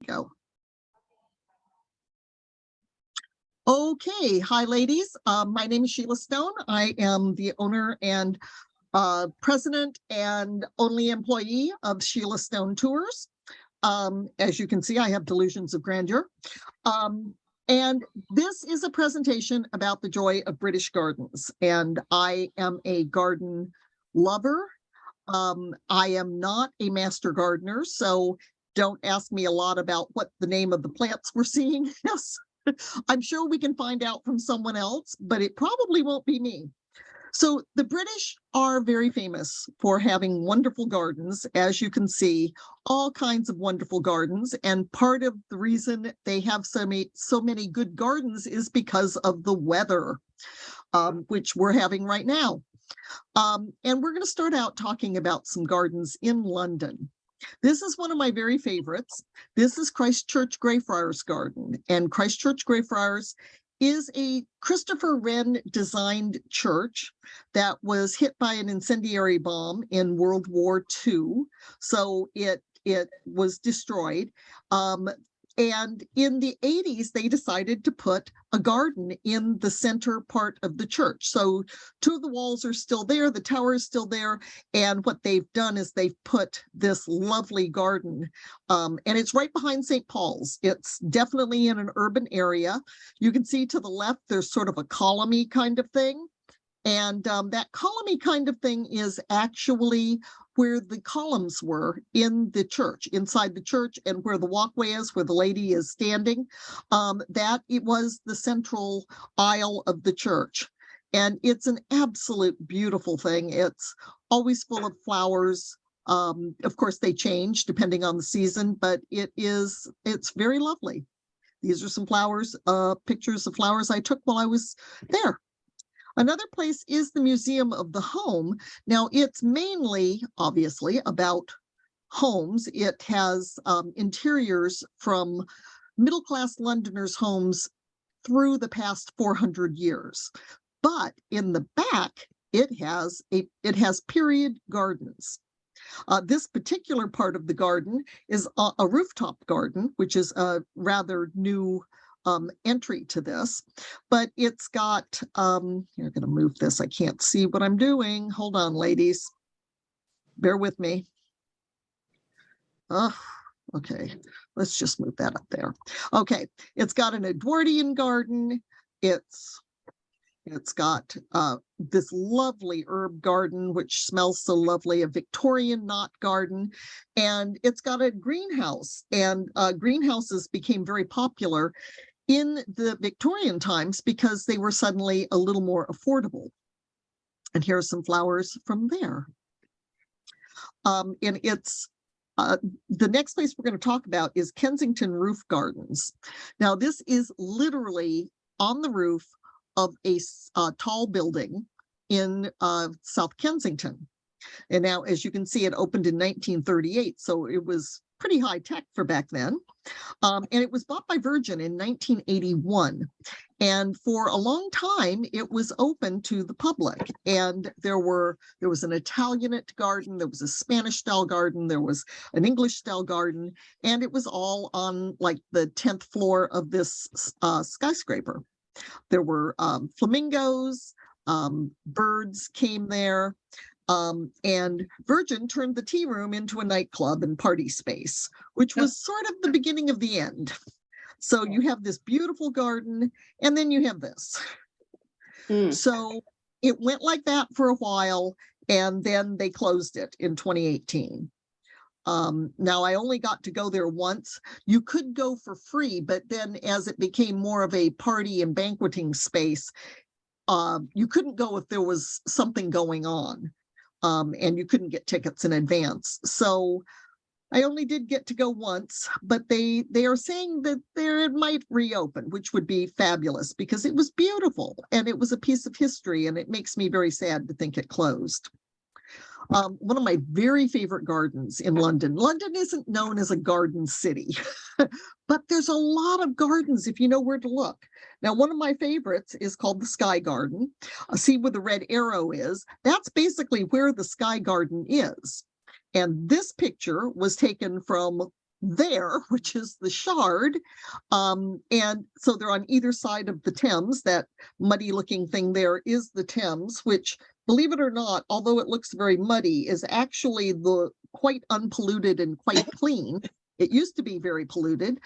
Go. Okay, hi ladies. My name is Sheila Stone. I am the owner and president and only employee of Sheila Stone Tours. As you can see, I have delusions of grandeur. And this is a presentation about the joy of British gardens. And I am a garden lover. I am not a master gardener, so don't ask me a lot about what the name of the plants we're seeing is. I'm sure we can find out from someone else, but it probably won't be me. So the British are very famous for having wonderful gardens, as you can see, all kinds of wonderful gardens. And part of the reason they have so many good gardens is because of the weather, which we're having right now. And we're going to start out talking about some gardens in London. This is one of my very favorites. This is Christchurch Greyfriars Garden, and Christchurch Greyfriars is a Christopher Wren designed church that was hit by an incendiary bomb in World War II. So it was destroyed. And in the 80s, they decided to put a garden in the center part of the church. So two of the walls are still there, the tower is still there. And what they've done is they've put this lovely garden, and it's right behind St. Paul's. It's definitely in an urban area. You can see to the left, there's sort of a columny kind of thing. And that columny kind of thing is actually where the columns were in the church, inside the church, and where the walkway is, where the lady is standing. That it was the central aisle of the church. And it's an absolute beautiful thing. It's always full of flowers. Of course, they change depending on the season, but it's very lovely. These are some flowers, pictures of flowers I took while I was there. Another place is the Museum of the Home. Now, it's mainly, obviously, about homes. It has interiors from middle-class Londoners' homes through the past 400 years. But in the back, it has period gardens. This particular part of the garden is a rooftop garden, which is a rather new entry to this, but it's got, you're going to move this. I can't see what I'm doing. Hold on, ladies. Bear with me. Oh, okay. Let's just move that up there. Okay. It's got an Edwardian garden. It's got this lovely herb garden, which smells so lovely, a Victorian knot garden, and it's got a greenhouse. And greenhouses became very popular in the Victorian times because they were suddenly a little more affordable. And here are some flowers from there. And it's the next place we're going to talk about is Kensington Roof Gardens. Now, this is literally on the roof of a tall building in South Kensington. And now, as you can see, it opened in 1938, so it was pretty high tech for back then. And it was bought by Virgin in 1981. And for a long time, it was open to the public. And there was an Italianate garden, there was a Spanish style garden, there was an English style garden, and it was all on like the 10th floor of this skyscraper. There were flamingos, birds came there. And Virgin turned the tea room into a nightclub and party space, which was sort of the beginning of the end. So you have this beautiful garden, and then you have this. So it went like that for a while, and then they closed it in 2018. Now, I only got to go there once. You could go for free, but then as it became more of a party and banqueting space, you couldn't go if there was something going on. And you couldn't get tickets in advance. So I only did get to go once, but they are saying that it might reopen, which would be fabulous because it was beautiful and it was a piece of history, and it makes me very sad to think it closed. One of my very favorite gardens in London. London isn't known as a garden city, but there's a lot of gardens if you know where to look. Now, one of my favorites is called the Sky Garden. See where the red arrow is? That's basically where the Sky Garden is. And this picture was taken from there, which is the Shard. And so they're on either side of the Thames. That muddy looking thing there is the Thames, which, believe it or not, although it looks very muddy, is actually the quite unpolluted and quite clean. It used to be very polluted.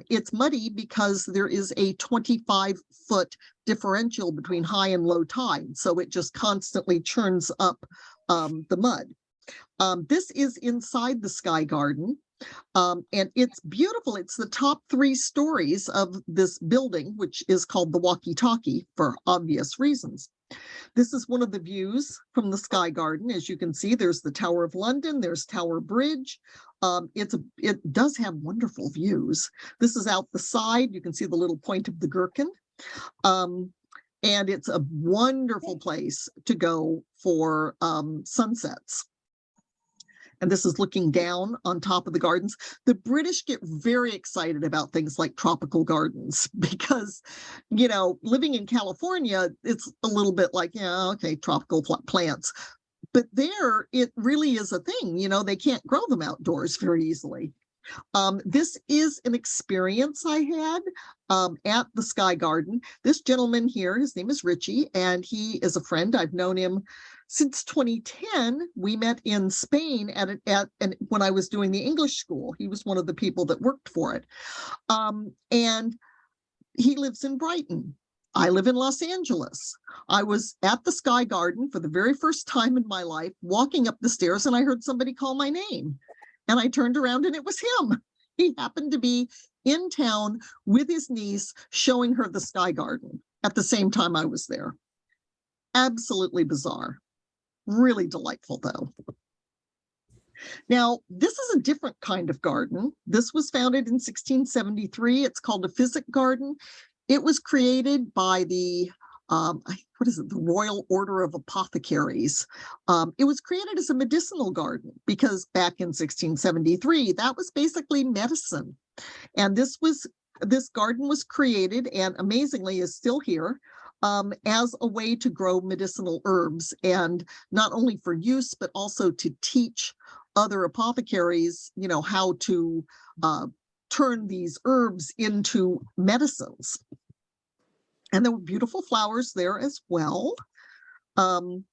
It's muddy because there is a 25-foot differential between high and low tide. So it just constantly churns up the mud. This is inside the Sky Garden. And it's beautiful. It's the top 3 stories of this building, which is called the Walkie-Talkie for obvious reasons. This is one of the views from the Sky Garden. As you can see, there's the Tower of London, there's Tower Bridge. It does have wonderful views. This is out the side. You can see the little point of the gherkin. And it's a wonderful place to go for sunsets. And this is looking down on top of the gardens. The British get very excited about things like tropical gardens because, you know, living in California, it's a little bit like, yeah, okay, tropical plants. But there, it really is a thing. You know, they can't grow them outdoors very easily. This is an experience I had at the Sky Garden. This gentleman here, his name is Richie, and he is a friend. I've known him since 2010. We met in Spain and when I was doing the English school. He was one of the people that worked for it. And he lives in Brighton. I live in Los Angeles. I was at the Sky Garden for the very first time in my life, walking up the stairs, and I heard somebody call my name. And I turned around and it was him. He happened to be in town with his niece, showing her the Sky Garden at the same time I was there. Absolutely bizarre. Really delightful, though. Now, this is a different kind of garden. This was founded in 1673. It's called a physic garden. It was created by the the Royal Order of Apothecaries. It was created as a medicinal garden because back in 1673, that was basically medicine. And this garden was created, and amazingly is still here, as a way to grow medicinal herbs, and not only for use, but also to teach other apothecaries, you know, how to turn these herbs into medicines. And there were beautiful flowers there as well. I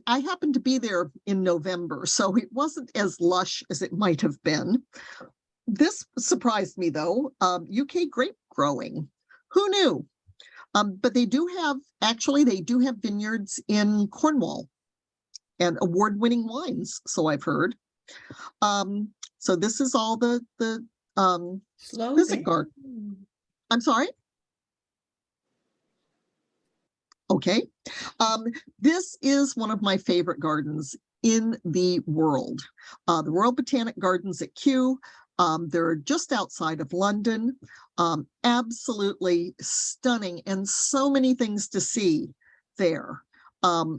happened to be there in November, so it wasn't as lush as it might have been. This surprised me, though. UK grape growing. Who knew? But they do have vineyards in Cornwall and award-winning wines, so I've heard. So this is all the physic garden. I'm sorry? Okay. This is one of my favorite gardens in the world. The Royal Botanic Gardens at Kew. They're just outside of London. Absolutely stunning, and so many things to see there.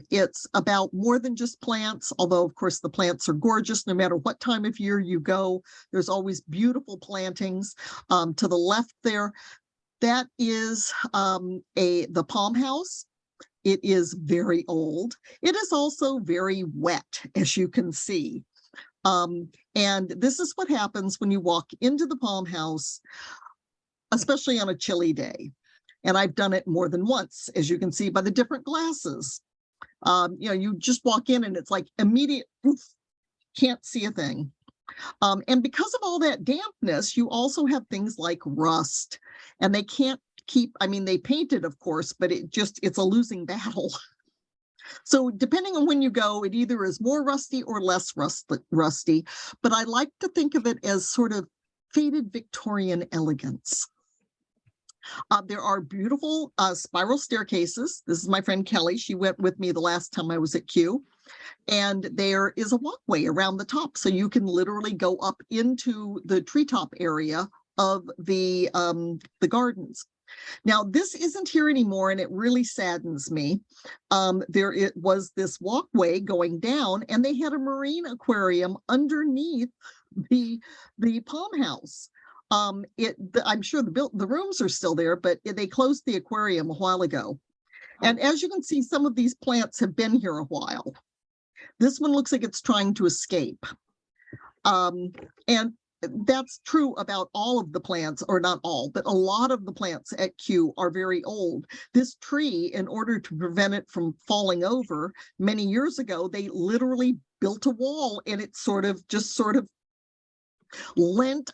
It's about more than just plants, although of course the plants are gorgeous no matter what time of year you go. There's always beautiful plantings. To the left there, that is the Palm House. It is very old. It is also very wet, as you can see. And this is what happens when you walk into the Palm House, especially on a chilly day. And I've done it more than once, as you can see by the different glasses. You know, you just walk in and it's like immediate, oof, can't see a thing. And because of all that dampness, you also have things like rust, and they can't keep, I mean, they paint it, of course, but it's a losing battle. So depending on when you go, it either is more rusty or less rusty, but I like to think of it as sort of faded Victorian elegance. There are beautiful spiral staircases. This is my friend Kelly. She went with me the last time I was at Kew. And there is a walkway around the top, so you can literally go up into the treetop area of the gardens. Now, this isn't here anymore, and it really saddens me. There it was this walkway going down, and they had a marine aquarium underneath the Palm House. I'm sure the rooms are still there, but they closed the aquarium a while ago. And as you can see, some of these plants have been here a while. This one looks like it's trying to escape. And that's true about all of the plants, or not all, but a lot of the plants at Kew are very old. This tree, in order to prevent it from falling over, many years ago, they literally built a wall, and it sort of leaned,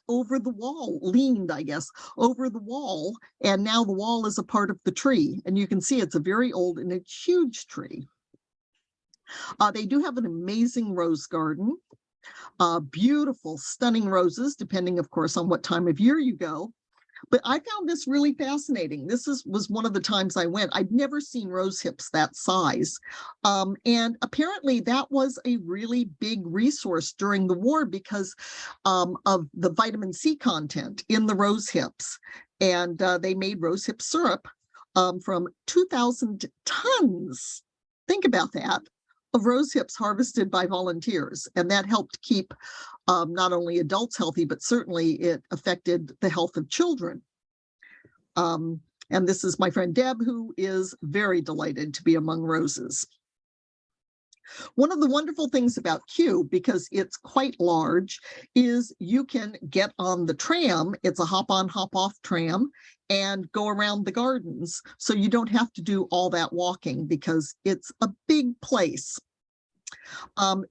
I guess, over the wall. And now the wall is a part of the tree. And you can see it's a very old and a huge tree. They do have an amazing rose garden. Beautiful, stunning roses, depending, of course, on what time of year you go. But I found this really fascinating. This was one of the times I went. I'd never seen rose hips that size. And apparently that was a really big resource during the war because of the vitamin C content in the rose hips. And they made rose hip syrup from 2,000 tons. Think about that, of rose hips harvested by volunteers. And that helped keep not only adults healthy, but certainly it affected the health of children. And this is my friend Deb, who is very delighted to be among roses. One of the wonderful things about Kew, because it's quite large, is you can get on the tram. It's a hop-on, hop-off tram, and go around the gardens. So you don't have to do all that walking because it's a big place.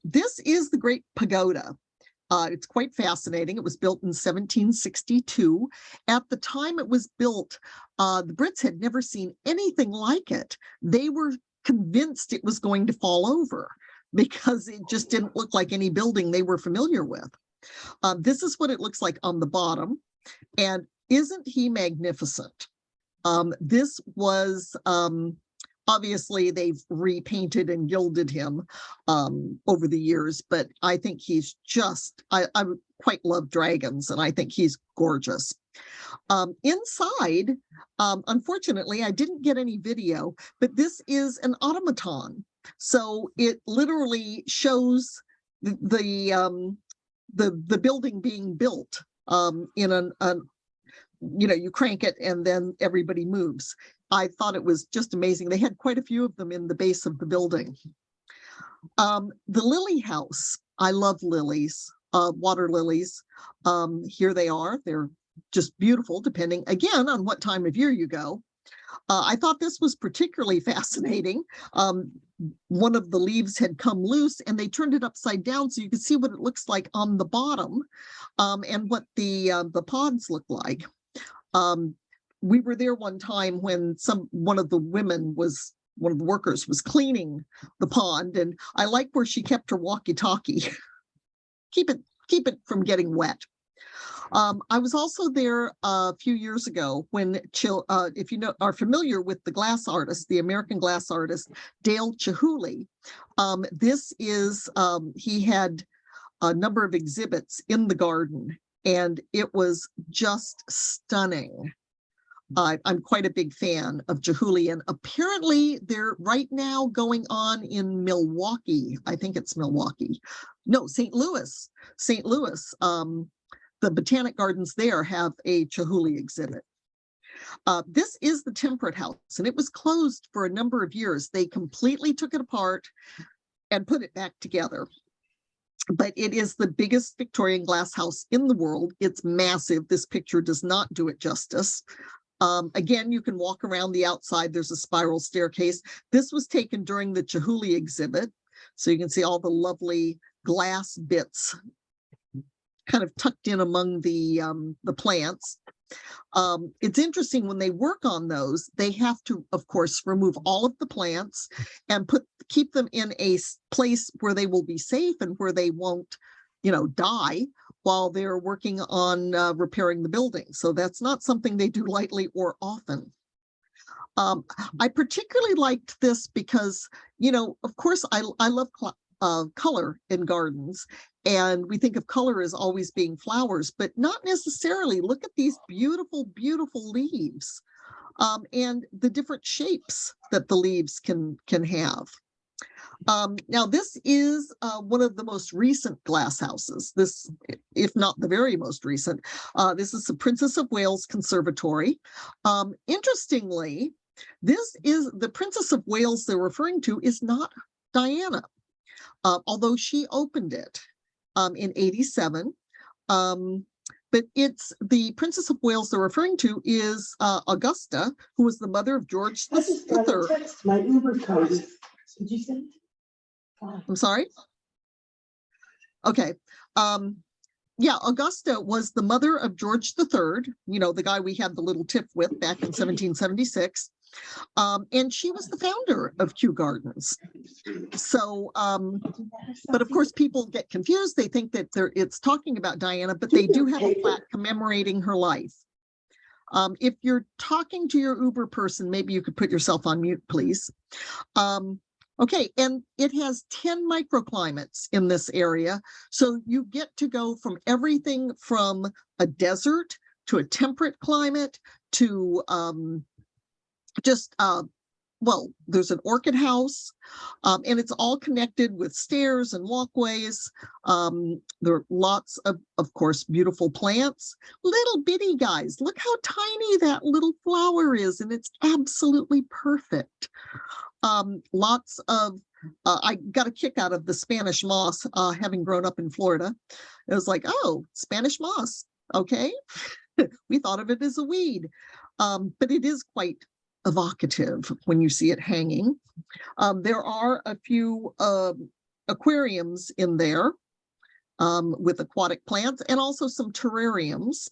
This is the Great Pagoda. It's quite fascinating. It was built in 1762. At the time it was built, the Brits had never seen anything like it. They were convinced it was going to fall over because it just didn't look like any building they were familiar with. This is what it looks like on the bottom. And isn't he magnificent? This was obviously they've repainted and gilded him over the years, but I think he's just, I quite love dragons, and I think he's gorgeous. Inside, unfortunately, I didn't get any video, but this is an automaton. So it literally shows the building being built in you crank it and then everybody moves. I thought it was just amazing. They had quite a few of them in the base of the building. The lily house. I love lilies, water lilies. Here they are. They're just beautiful, depending, again, on what time of year you go. I thought this was particularly fascinating. One of the leaves had come loose and they turned it upside down so you could see what it looks like on the bottom and what the pods look like. We were there one time when one of the workers was cleaning the pond, and I like where she kept her walkie-talkie. keep it from getting wet. I was also there a few years ago when, if you are familiar with the glass artist, the American glass artist, Dale Chihuly. This is, he had a number of exhibits in the garden, and it was just stunning. I'm quite a big fan of Chihuly, and apparently they're right now going on in Milwaukee. I think it's Milwaukee. No, St. Louis. St. Louis. The Botanic Gardens there have a Chihuly exhibit. This is the Temperate House, and it was closed for a number of years. They completely took it apart and put it back together. But it is the biggest Victorian glass house in the world. It's massive. This picture does not do it justice. Again, you can walk around the outside. There's a spiral staircase. This was taken during the Chihuly exhibit. So you can see all the lovely glass bits kind of tucked in among the plants. It's interesting when they work on those, they have to, of course, remove all of the plants and keep them in a place where they will be safe and where they won't, die while they're working on repairing the building. So that's not something they do lightly or often. I particularly liked this because, of course, I love color in gardens, and we think of color as always being flowers, but not necessarily. Look at these beautiful, beautiful leaves and the different shapes that the leaves can have. Now, this is one of the most recent glass houses, this, if not the very most recent. This is the Princess of Wales Conservatory. Interestingly, this is the Princess of Wales they're referring to is not Diana, although she opened it. in 87. But it's the Princess of Wales they're referring to is Augusta, who was the mother of George I just got a III. text. My Uber code. Did you send it? I'm sorry? Okay. Yeah, Augusta was the mother of George III, you know, the guy we had the little tiff with back in 1776. And she was the founder of Kew Gardens. So, but of course, people get confused. They think that it's talking about Diana, but they do have a plaque commemorating her life. If you're talking to your Uber person, maybe you could put yourself on mute, please. Okay, and it has 10 microclimates in this area. So you get to go from everything from a desert to a temperate climate to well, there's an orchid house, and it's all connected with stairs and walkways. There are lots of course, beautiful plants, little bitty guys. Look how tiny that little flower is, and it's absolutely perfect. Lots of, I got a kick out of the Spanish moss, having grown up in Florida. It was like, oh, Spanish moss, okay. We thought of it as a weed, but it is quite evocative when you see it hanging. There are a few aquariums in there with aquatic plants and also some terrariums,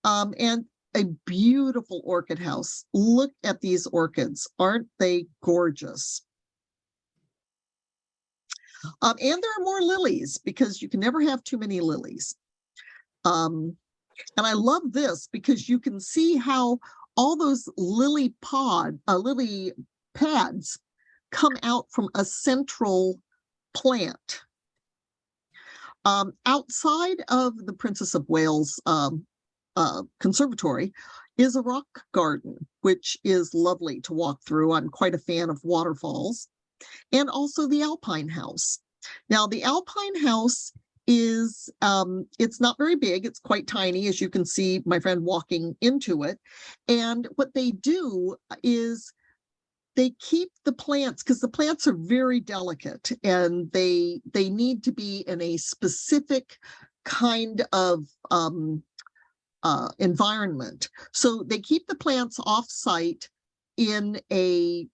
and a beautiful orchid house. Look at these orchids. Aren't they gorgeous? And there are more lilies because you can never have too many lilies. And I love this because you can see how all those lily pads come out from a central plant. Outside of the Princess of Wales conservatory is a rock garden, which is lovely to walk through. I'm quite a fan of waterfalls, and also the Alpine House. Now, the Alpine House is, it's not very big. It's quite tiny, as you can see my friend walking into it. And what they do is they keep the plants, because the plants are very delicate and they need to be in a specific kind of environment. So they keep the plants off-site in a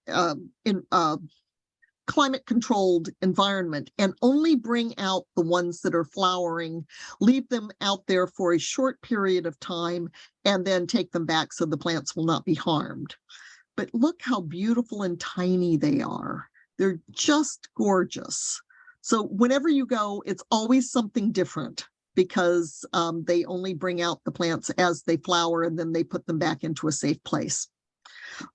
climate-controlled environment and only bring out the ones that are flowering, leave them out there for a short period of time, and then take them back so the plants will not be harmed. But look how beautiful and tiny they are. They're just gorgeous. So whenever you go, it's always something different, because they only bring out the plants as they flower and then they put them back into a safe place.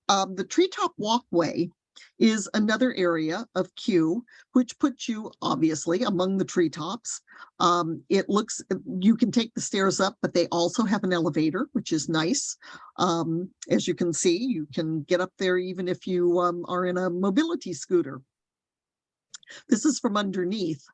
The treetop walkway is another area of Kew, which puts you obviously among the treetops. It looks, you can take the stairs up, but they also have an elevator, which is nice. As you can see, you can get up there even if you are in a mobility scooter. This is from underneath.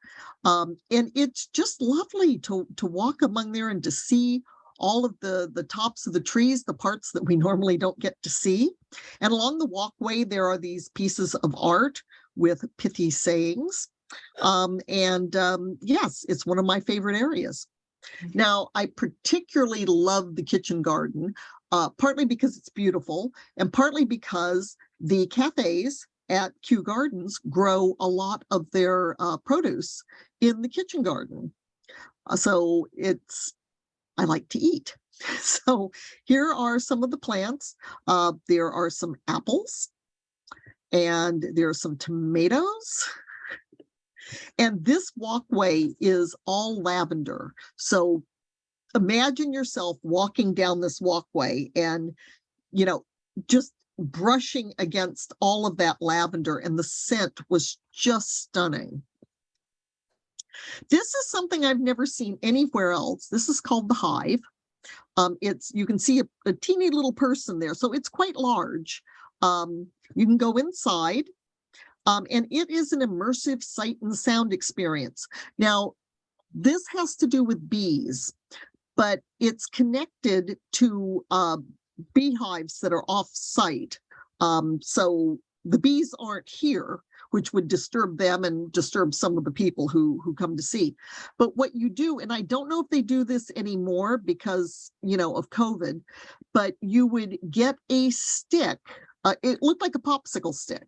And it's just lovely to walk among there and to see all of the tops of the trees, the parts that we normally don't get to see. And along the walkway, there are these pieces of art with pithy sayings. Yes, it's one of my favorite areas. Now, I particularly love the kitchen garden, partly because it's beautiful and partly because the cafes at Kew Gardens grow a lot of their produce in the kitchen garden. So I like to eat. So here are some of the plants. There are some apples and there are some tomatoes. And this walkway is all lavender. So imagine yourself walking down this walkway and, you know, just brushing against all of that lavender, and the scent was just stunning. This is something I've never seen anywhere else. This is called the Hive. You can see a teeny little person there, so it's quite large. You can go inside, and it is an immersive sight and sound experience. Now, this has to do with bees, but it's connected to beehives that are off-site. So the bees aren't here. which would disturb them and disturb some of the people who come to see. But what you do, and I don't know if they do this anymore because, of COVID, but you would get a stick. It looked like a popsicle stick.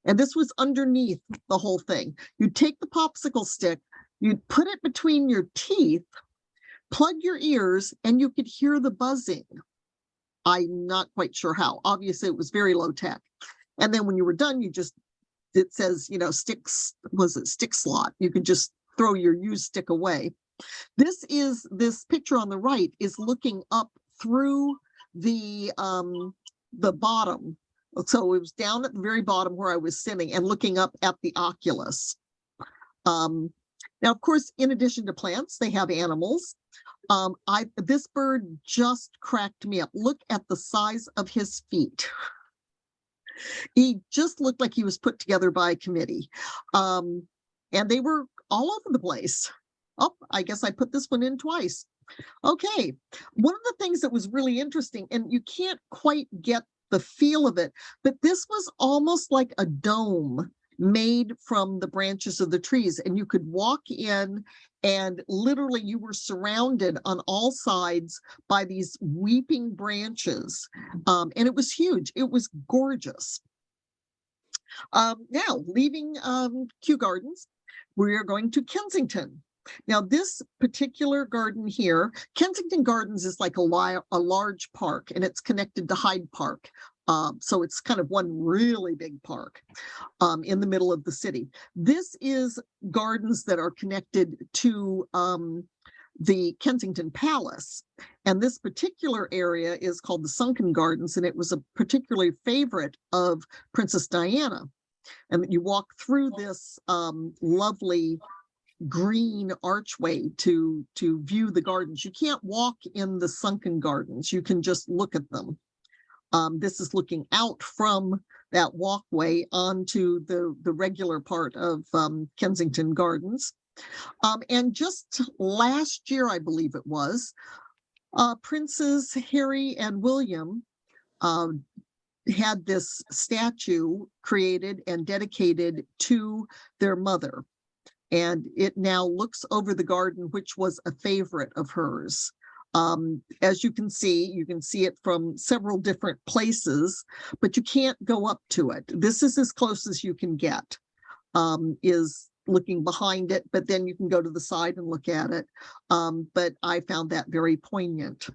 And this was underneath the whole thing. You'd take the popsicle stick, you'd put it between your teeth, plug your ears, and you could hear the buzzing. I'm not quite sure how. Obviously, it was very low tech. And then when you were done, it says, stick slot. You could just throw your used stick away. This picture on the right is looking up through the bottom. So it was down at the very bottom where I was sitting and looking up at the oculus. Now, of course, in addition to plants, they have animals. This bird just cracked me up. Look at the size of his feet. He just looked like he was put together by a committee. And they were all over the place. Oh, I guess I put this one in twice. Okay. One of the things that was really interesting, and you can't quite get the feel of it, but this was almost like a dome made from the branches of the trees, and you could walk in and literally you were surrounded on all sides by these weeping branches, and it was huge. It was gorgeous. Now, leaving Kew Gardens, we are going to Kensington. Now, this particular garden here, Kensington Gardens is like a large park, and it's connected to Hyde Park. So it's kind of one really big park in the middle of the city. This is gardens that are connected to the Kensington Palace. And this particular area is called the Sunken Gardens, and it was a particularly favorite of Princess Diana. And you walk through this lovely green archway to view the gardens. You can't walk in the Sunken Gardens. You can just look at them. This is looking out from that walkway onto the regular part of Kensington Gardens. And just last year, I believe it was, Princes Harry and William had this statue created and dedicated to their mother. And it now looks over the garden, which was a favorite of hers. As you can see it from several different places, but you can't go up to it. This is as close as you can get, is looking behind it, but then you can go to the side and look at it. But I found that very poignant.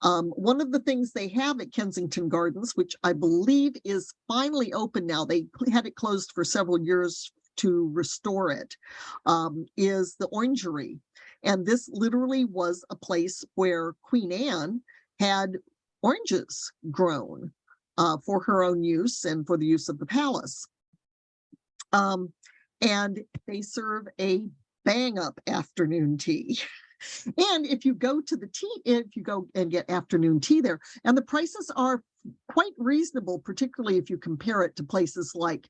One of the things they have at Kensington Gardens, which I believe is finally open now, they had it closed for several years to restore it, is the orangery. And this literally was a place where Queen Anne had oranges grown for her own use and for the use of the palace. And they serve a bang up afternoon tea. And if you go and get afternoon tea there, and the prices are quite reasonable, particularly if you compare it to places like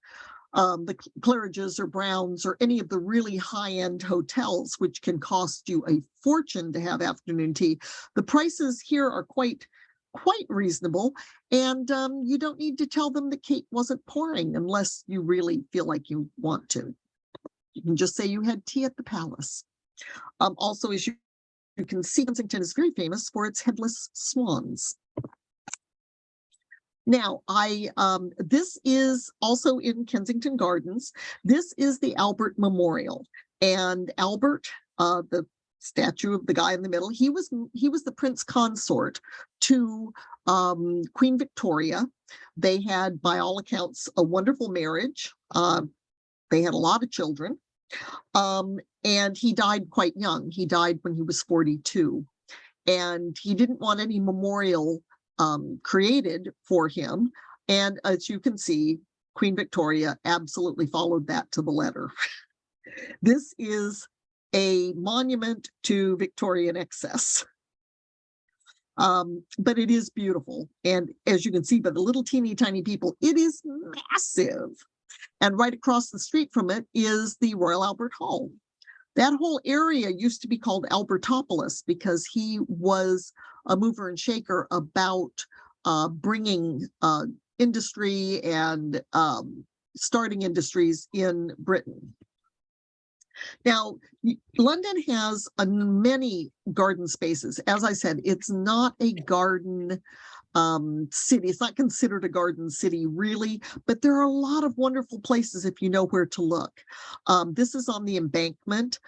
the Claridge's or Brown's or any of the really high-end hotels, which can cost you a fortune to have afternoon tea. The prices here are quite reasonable, and you don't need to tell them that Kate wasn't pouring unless you really feel like you want to. You can just say you had tea at the palace. Also, as you can see, Kensington is very famous for its headless swans. Now, this is also in Kensington Gardens. This is the Albert Memorial, and Albert, the statue of the guy in the middle, he was the prince consort to Queen Victoria. They had, by all accounts, a wonderful marriage. They had a lot of children, and he died quite young. He died when he was 42, and he didn't want any memorial created for him. And as you can see, Queen Victoria absolutely followed that to the letter. This is a monument to Victorian excess. But it is beautiful. And as you can see by the little teeny tiny people, it is massive. And right across the street from it is the Royal Albert Hall. That whole area used to be called Albertopolis because he was a mover and shaker about bringing industry and starting industries in Britain. Now, London has many garden spaces. As I said, it's not a garden city. It's not considered a garden city, really, but there are a lot of wonderful places if you know where to look. This is on the Embankment.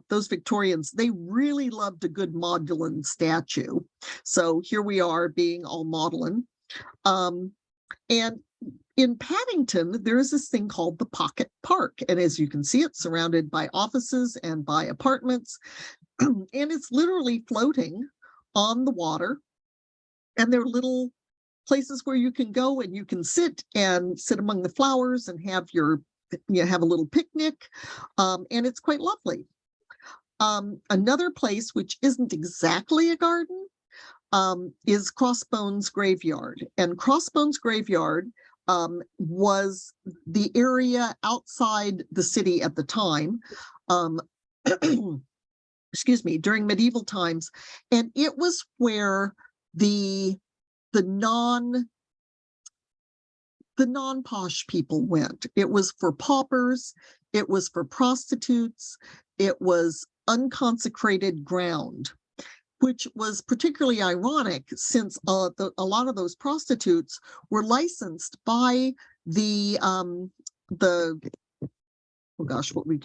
Those Victorians, they really loved a good Magdalen statue. So here we are being all Magdalen. And in Paddington, there is this thing called the Pocket Park. And as you can see, it's surrounded by offices and by apartments. And it's literally floating on the water. And there are little places where you can go and you can sit among the flowers and have have a little picnic. And it's quite lovely. Another place which isn't exactly a garden is Crossbones Graveyard. And Crossbones Graveyard was the area outside the city at the time, excuse me, during medieval times. And it was where the non-posh people went. It was for paupers, it was for prostitutes, it was unconsecrated ground, which was particularly ironic since a lot of those prostitutes were licensed by the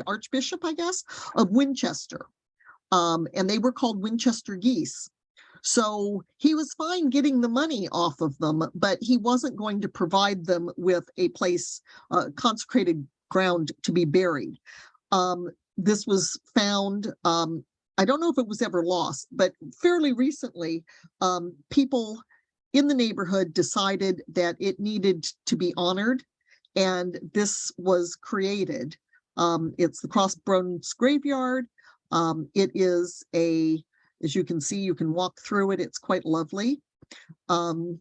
Archbishop, I guess, of Winchester. And they were called Winchester geese. So he was fine getting the money off of them, but he wasn't going to provide them with a place, consecrated ground to be buried. This was found, I don't know if it was ever lost, but fairly recently, people in the neighborhood decided that it needed to be honored, and this was created. It's the Crossbones Graveyard. It is as you can see, you can walk through it. It's quite lovely. And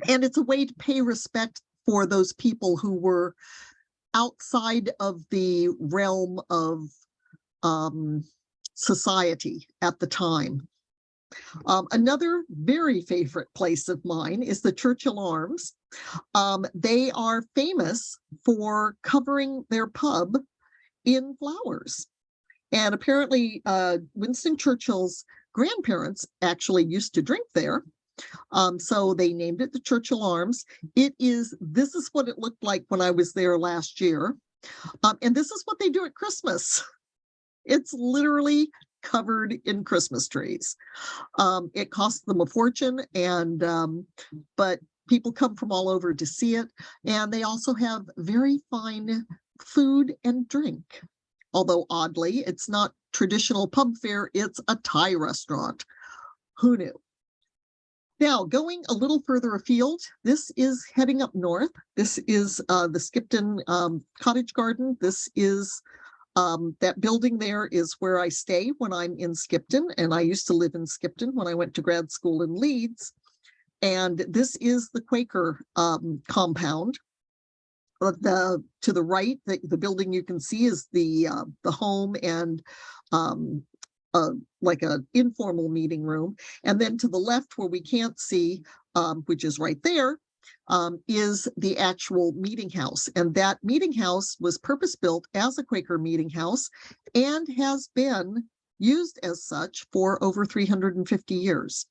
it's a way to pay respect for those people who were outside of the realm of society at the time. Another very favorite place of mine is the Churchill Arms. They are famous for covering their pub in flowers. And apparently Winston Churchill's grandparents actually used to drink there. So they named it the Churchill Arms. This is what it looked like when I was there last year. And this is what they do at Christmas. It's literally covered in Christmas trees. It costs them a fortune, but people come from all over to see it. And they also have very fine food and drink. Although oddly, it's not traditional pub fare, it's a Thai restaurant. Who knew? Now, going a little further afield, this is heading up north. This is the Skipton Cottage Garden. This is that building there is where I stay when I'm in Skipton, and I used to live in Skipton when I went to grad school in Leeds. And this is the Quaker compound. To the right, the building you can see is the home and like an informal meeting room. And then to the left, where we can't see, which is right there, is the actual meeting house. And that meeting house was purpose-built as a Quaker meeting house and has been used as such for over 350 years.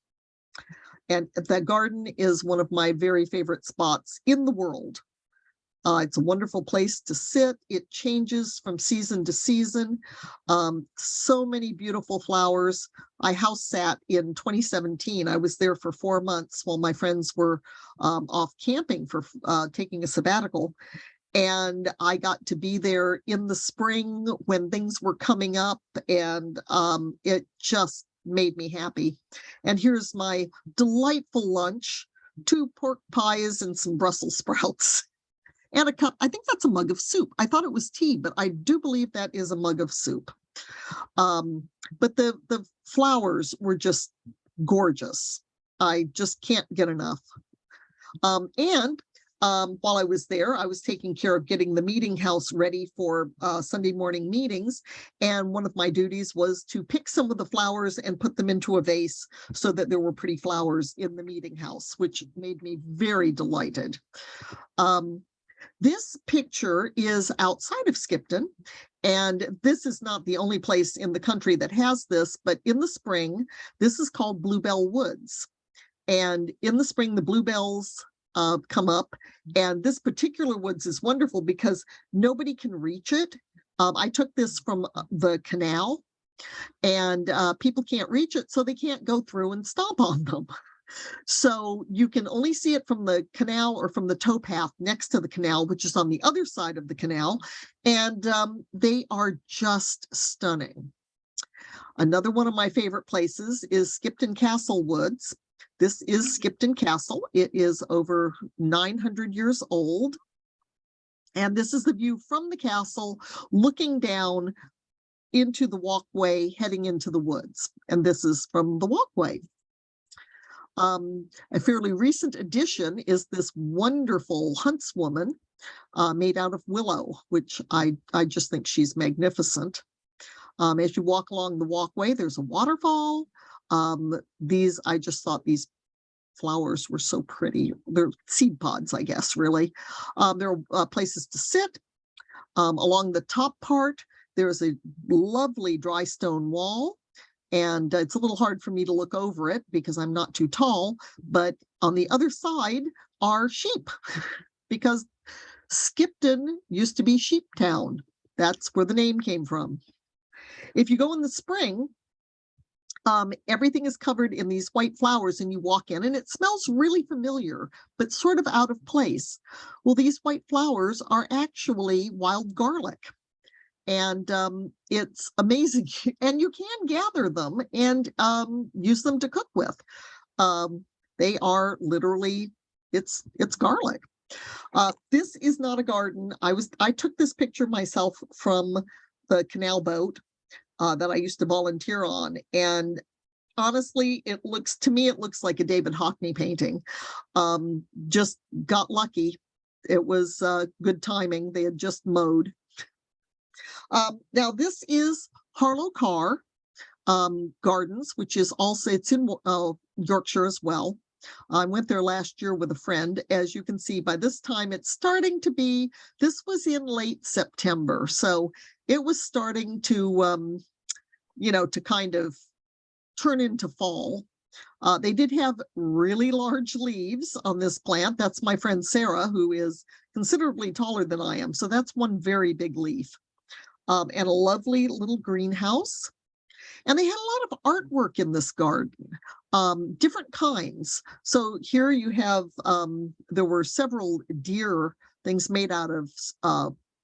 And that garden is one of my very favorite spots in the world. It's a wonderful place to sit. It changes from season to season. So many beautiful flowers. I house sat in 2017. I was there for 4 months while my friends were off camping for taking a sabbatical. And I got to be there in the spring when things were coming up, and it just made me happy. And here's my delightful lunch, 2 pork pies and some Brussels sprouts. And a cup, I think that's a mug of soup. I thought it was tea, but I do believe that is a mug of soup. But the flowers were just gorgeous. I just can't get enough. And while I was there, I was taking care of getting the meeting house ready for Sunday morning meetings. And one of my duties was to pick some of the flowers and put them into a vase so that there were pretty flowers in the meeting house, which made me very delighted. This picture is outside of Skipton, and this is not the only place in the country that has this, but in the spring, this is called Bluebell Woods. And in the spring, the bluebells come up, and this particular woods is wonderful because nobody can reach it. I took this from the canal, and people can't reach it, so they can't go through and stomp on them. So you can only see it from the canal or from the towpath next to the canal, which is on the other side of the canal. And they are just stunning. Another one of my favorite places is Skipton Castle Woods. This is Skipton Castle. It is over 900 years old. And this is the view from the castle looking down into the walkway heading into the woods. And this is from the walkway. A fairly recent addition is this wonderful huntswoman made out of willow, which I just think she's magnificent. As you walk along the walkway, there's a waterfall. I just thought these flowers were so pretty. They're seed pods, I guess, really. There are places to sit. Along the top part, there's a lovely dry stone wall. And it's a little hard for me to look over it because I'm not too tall. But on the other side are sheep because Skipton used to be Sheep Town. That's where the name came from. If you go in the spring, everything is covered in these white flowers and you walk in and it smells really familiar, but sort of out of place. Well, these white flowers are actually wild garlic. And it's amazing. And you can gather them and use them to cook with. They are literally, it's garlic. This is not a garden. I took this picture myself from the canal boat that I used to volunteer on. And honestly, it looks like a David Hockney painting. Just got lucky. It was good timing. They had just mowed. Now this is Harlow Carr Gardens, which is also, it's in Yorkshire as well. I went there last year with a friend. As you can see, by this time it's starting to be, this was in late September. So it was starting to, to kind of turn into fall. They did have really large leaves on this plant. That's my friend Sarah, who is considerably taller than I am. So that's one very big leaf. And a lovely little greenhouse. And they had a lot of artwork in this garden, different kinds. So here you have, there were several deer things made out of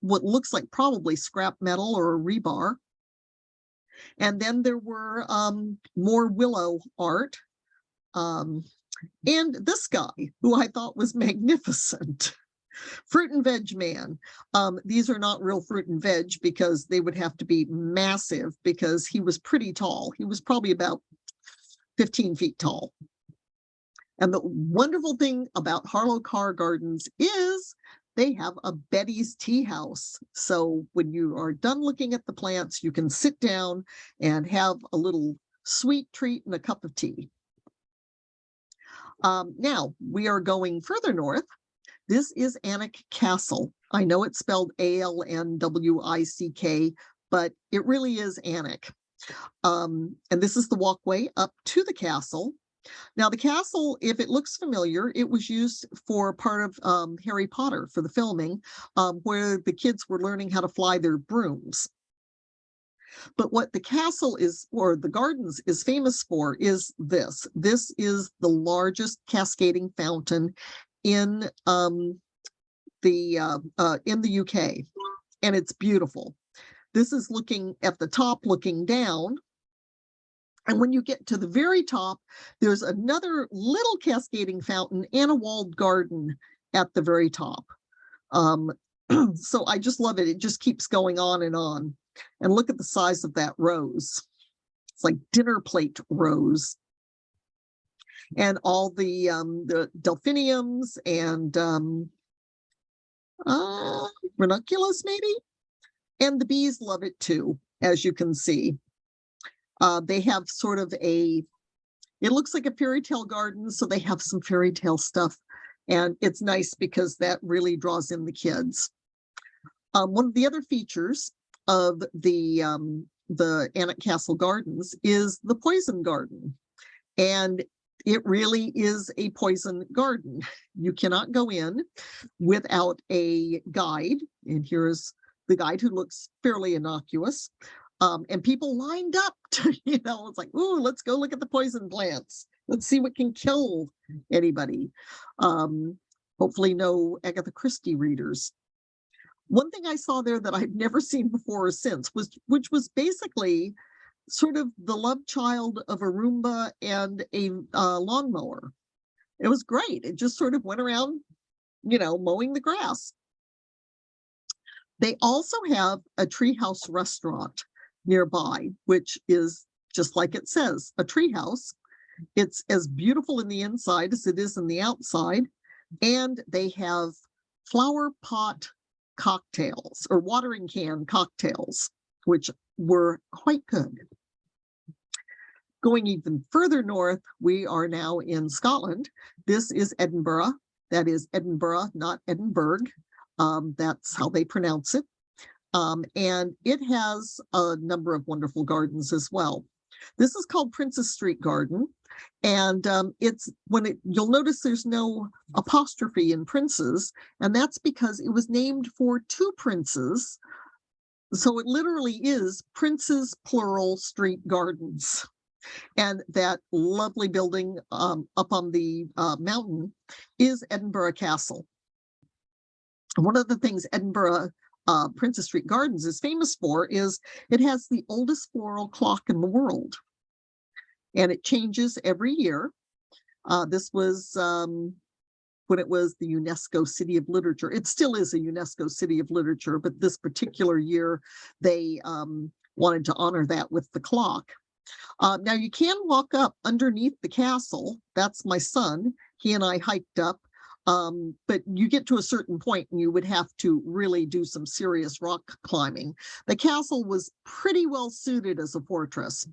what looks like probably scrap metal or rebar. And then there were more willow art. And this guy, who I thought was magnificent. Fruit and veg man. These are not real fruit and veg because they would have to be massive because he was pretty tall. He was probably about 15 feet tall. And the wonderful thing about Harlow Carr Gardens is they have a Betty's tea house. So when you are done looking at the plants, you can sit down and have a little sweet treat and a cup of tea. Now we are going further north. This is Alnwick Castle. I know it's spelled Alnwick, but it really is Alnwick. And this is the walkway up to the castle. Now, the castle, if it looks familiar, it was used for part of Harry Potter for the filming, where the kids were learning how to fly their brooms. But what the castle is, or the gardens is famous for, is this. This is the largest cascading fountain in the UK, and it's beautiful. This is looking at the top, looking down. And when you get to the very top, there's another little cascading fountain and a walled garden at the very top. So I just love it. It just keeps going on. And look at the size of that rose. It's like dinner plate rose. And all the delphiniums and ranunculus maybe. And the bees love it too, as you can see. They have sort of it looks like a fairy tale garden, so they have some fairy tale stuff And it's nice because that really draws in the kids. One of the other features of the Annet Castle Gardens is the poison garden. And it really is a poison garden. You cannot go in without a guide. And here's the guide, who looks fairly innocuous. And people lined up to, it's like, ooh, let's go look at the poison plants. Let's see what can kill anybody. Hopefully no Agatha Christie readers. One thing I saw there that I've never seen before or since which was basically sort of the love child of a Roomba and a lawnmower. It was great. It just sort of went around, mowing the grass. They also have a treehouse restaurant nearby, which is just like it says, a treehouse. It's as beautiful in the inside as it is in the outside. And they have flower pot cocktails, or watering can cocktails, which were quite good. Going even further north, we are now in Scotland. This is Edinburgh. That is Edinburgh, not Edinburgh. That's how they pronounce it. And it has a number of wonderful gardens as well. This is called Princess Street Garden. And you'll notice there's no apostrophe in princes, and that's because it was named for two princes. So it literally is Princes Plural Street Gardens. And that lovely building up on the mountain is Edinburgh Castle. One of the things Edinburgh Princess Street Gardens is famous for is it has the oldest floral clock in the world. And it changes every year. This was when it was the UNESCO City of Literature. It still is a UNESCO City of Literature, but this particular year they wanted to honor that with the clock. Now you can walk up underneath the castle. That's my son. He and I hiked up, but you get to a certain point and you would have to really do some serious rock climbing. The castle was pretty well suited as a fortress.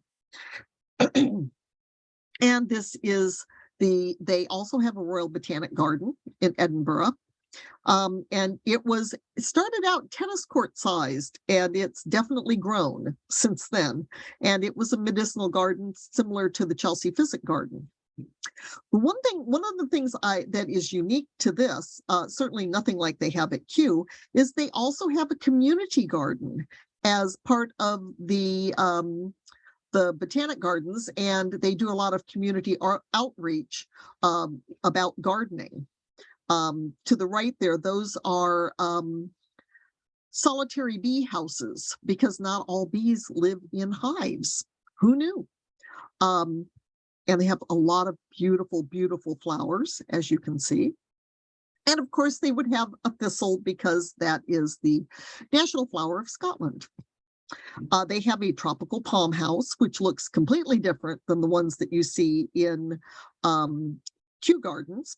And this is they also have a Royal Botanic Garden in Edinburgh. And it started out tennis court sized, and it's definitely grown since then. And it was a medicinal garden similar to the Chelsea Physic Garden. One of the things that is unique to this, certainly nothing like they have at Kew, is they also have a community garden as part of the Botanic Gardens, and they do a lot of community outreach about gardening. To the right there, those are solitary bee houses, because not all bees live in hives. Who knew? And they have a lot of beautiful, beautiful flowers, as you can see. And of course, they would have a thistle because that is the national flower of Scotland. They have a tropical palm house, which looks completely different than the ones that you see in Kew Gardens,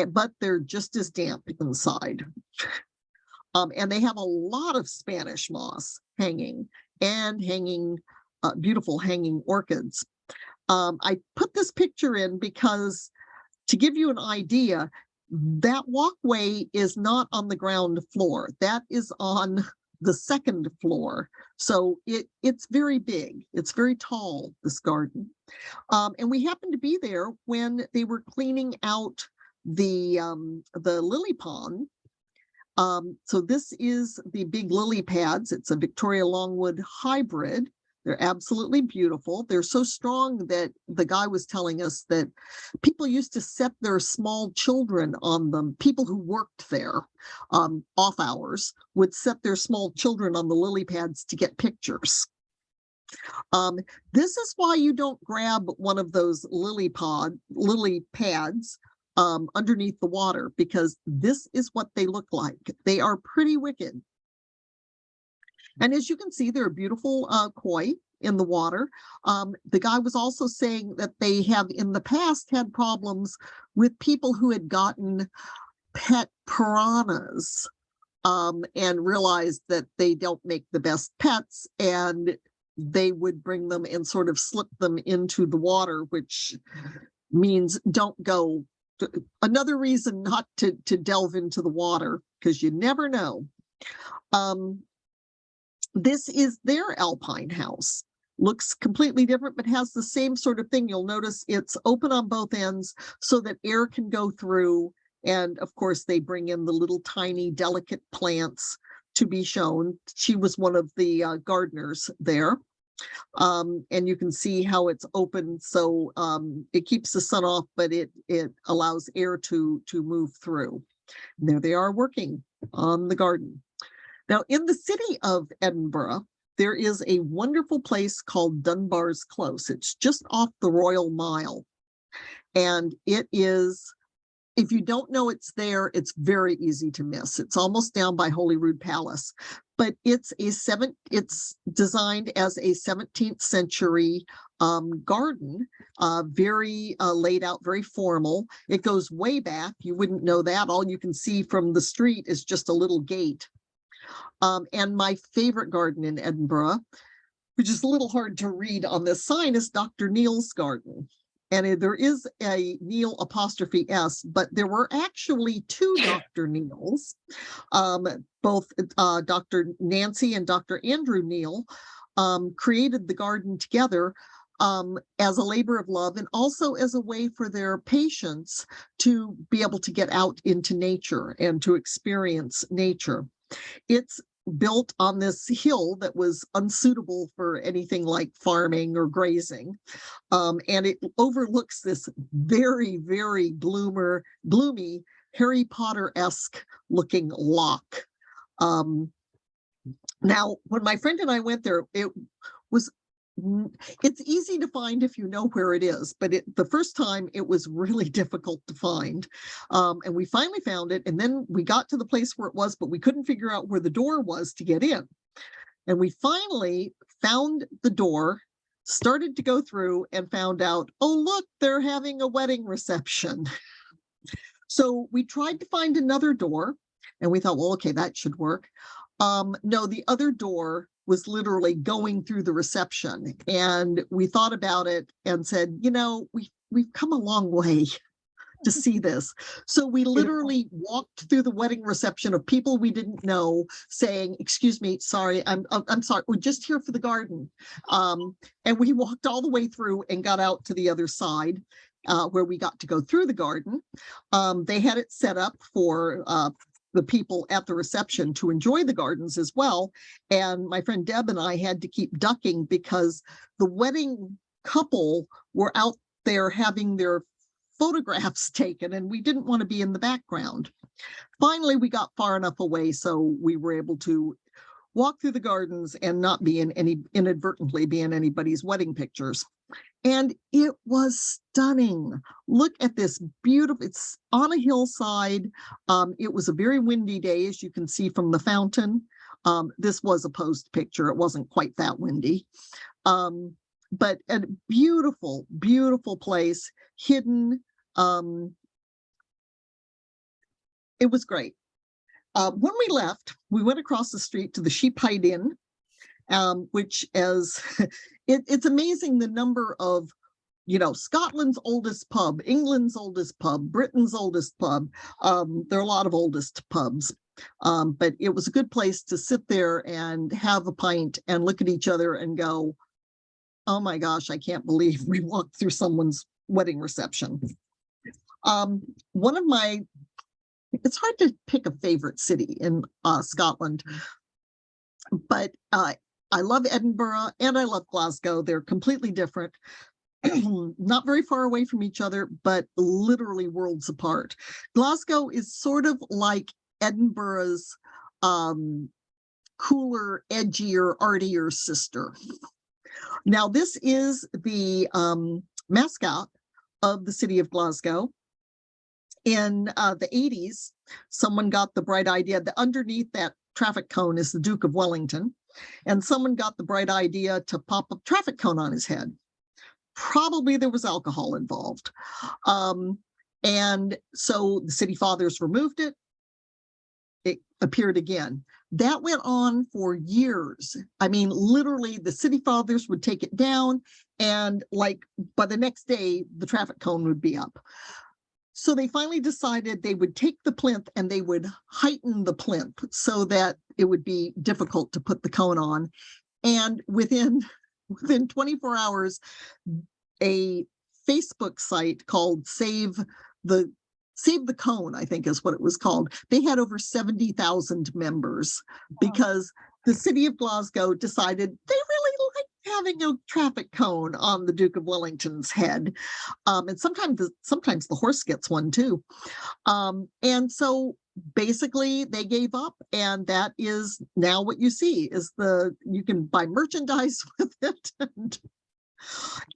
but they're just as damp inside. And they have a lot of Spanish moss hanging, and beautiful hanging orchids. I put this picture in because, to give you an idea, that walkway is not on the ground floor. That is on the second floor. So it's very big. It's very tall, this garden. And we happened to be there when they were cleaning out the lily pond. So this is the big lily pads. It's a Victoria Longwood hybrid. They're absolutely beautiful. They're so strong that the guy was telling us that people used to set their small children on them. People who worked there, off hours, would set their small children on the lily pads to get pictures. This is why you don't grab one of those lily pads underneath the water, because this is what they look like. They are pretty wicked. And as you can see, there are beautiful koi in the water. The guy was also saying that they have in the past had problems with people who had gotten pet piranhas and realized that they don't make the best pets, and they would bring them and sort of slip them into the water, which means don't go another reason not to delve into the water, because you never know. This is their alpine house. Looks completely different, but has the same sort of thing. You'll notice it's open on both ends so that air can go through. And of course, they bring in the little tiny, delicate plants to be shown. She was one of the gardeners there. And you can see how it's open, so it keeps the sun off, but it allows air to move through. And there they are working on the garden. Now, in the city of Edinburgh, there is a wonderful place called Dunbar's Close. It's just off the Royal Mile. And it is, if you don't know it's there, it's very easy to miss. It's almost down by Holyrood Palace. But it's designed as a 17th century garden, very laid out, very formal. It goes way back. You wouldn't know that. All you can see from the street is just a little gate. And my favorite garden in Edinburgh, which is a little hard to read on this sign, is Dr. Neal's garden. And there is a Neal 'S, but there were actually two Dr. Neals, both Dr. Nancy and Dr. Andrew Neal created the garden together as a labor of love, and also as a way for their patients to be able to get out into nature and to experience nature. It's built on this hill that was unsuitable for anything like farming or grazing. And it overlooks this very, very gloomy Harry Potter-esque looking loch. Now, when my friend and I went there, it's easy to find if you know where it is, but the first time it was really difficult to find. And we finally found it, and then we got to the place where it was, but we couldn't figure out where the door was to get in. And we finally found the door, started to go through, and found out, oh, look, they're having a wedding reception. So we tried to find another door, and we thought, well, okay, that should work. No, the other door was literally going through the reception, and we thought about it and said, you know, we've come a long way to see this. So we literally walked through the wedding reception of people we didn't know, saying, excuse me, sorry, I'm sorry, we're just here for the garden. And we walked all the way through and got out to the other side, where we got to go through the garden. They had it set up for the people at the reception to enjoy the gardens as well. And my friend Deb and I had to keep ducking because the wedding couple were out there having their photographs taken, and we didn't want to be in the background. Finally, we got far enough away so we were able to walk through the gardens and not be inadvertently be in anybody's wedding pictures. And it was stunning. Look at this beautiful, it's on a hillside. It was a very windy day, as you can see from the fountain. This was a post picture. It wasn't quite that windy. But a beautiful, beautiful place, hidden. It was great. When we left, we went across the street to the Sheepshead Inn, which is, it's amazing the number of, you know, Scotland's oldest pub, England's oldest pub, Britain's oldest pub. There are a lot of oldest pubs, but it was a good place to sit there and have a pint and look at each other and go, oh my gosh, I can't believe we walked through someone's wedding reception. One of my, it's hard to pick a favorite city in Scotland, but I love Edinburgh and I love Glasgow. They're completely different, not very far away from each other, but literally worlds apart. Glasgow is sort of like Edinburgh's cooler, edgier, artier sister. Now, this is the mascot of the city of Glasgow. In the 80s, someone got the bright idea that underneath that traffic cone is the Duke of Wellington, and someone got the bright idea to pop a traffic cone on his head. Probably there was alcohol involved. And so the city fathers removed it. It appeared again. That went on for years. I mean, literally, the city fathers would take it down, and like by the next day, the traffic cone would be up. So they finally decided they would take the plinth and they would heighten the plinth so that it would be difficult to put the cone on. And within 24 hours, a Facebook site called Save the Cone, I think is what it was called. They had over 70,000 members because the city of Glasgow decided they really liked having a traffic cone on the Duke of Wellington's head. And sometimes the horse gets one too. And so basically they gave up, and that is now what you see is you can buy merchandise with it and